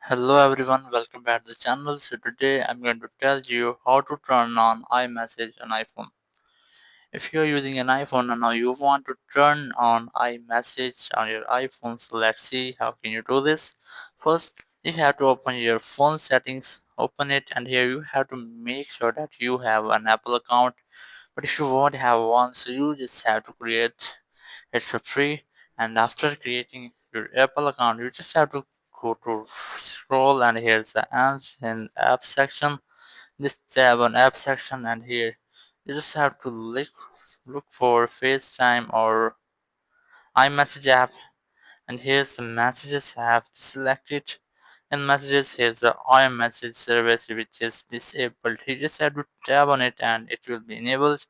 Hello everyone, welcome back to the channel. So today I'm going to tell you how to turn on iMessage on iPhone. If you're using an iPhone and now you want to turn on iMessage on your iPhone, so let's see how can you do this. First, you have to open your phone settings, open it, and here you have to make sure that you have an Apple account. But if you won't have one, so you just have to create. It's a free, and after creating your Apple account, you just have to go to scroll, and here's the apps and app section. This tab on app section, and here you just have to look for FaceTime or iMessage app, and here's the messages app. Select it. In messages, here's the iMessage service which is disabled. You just have to tap on it and it will be enabled.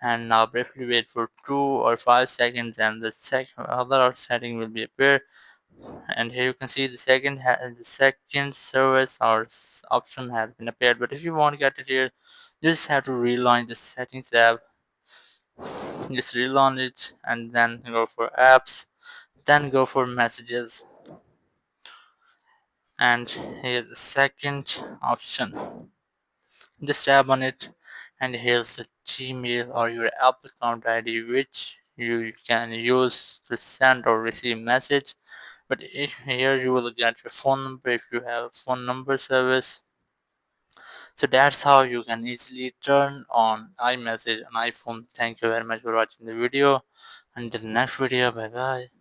And now briefly wait for 2 or 5 seconds and the other setting will be appear. And here you can see the second service or option has been appeared. But if you want to get it here, you just have to relaunch the settings tab. Just relaunch it and then go for apps, then go for messages, and here's the second option. Just tap on it, and here's the Gmail or your Apple account ID which you can use to send or receive message. But if here you will get your phone number if you have phone number service. So that's how you can easily turn on iMessage on iPhone. Thank you very much for watching the video. Until next video, bye bye.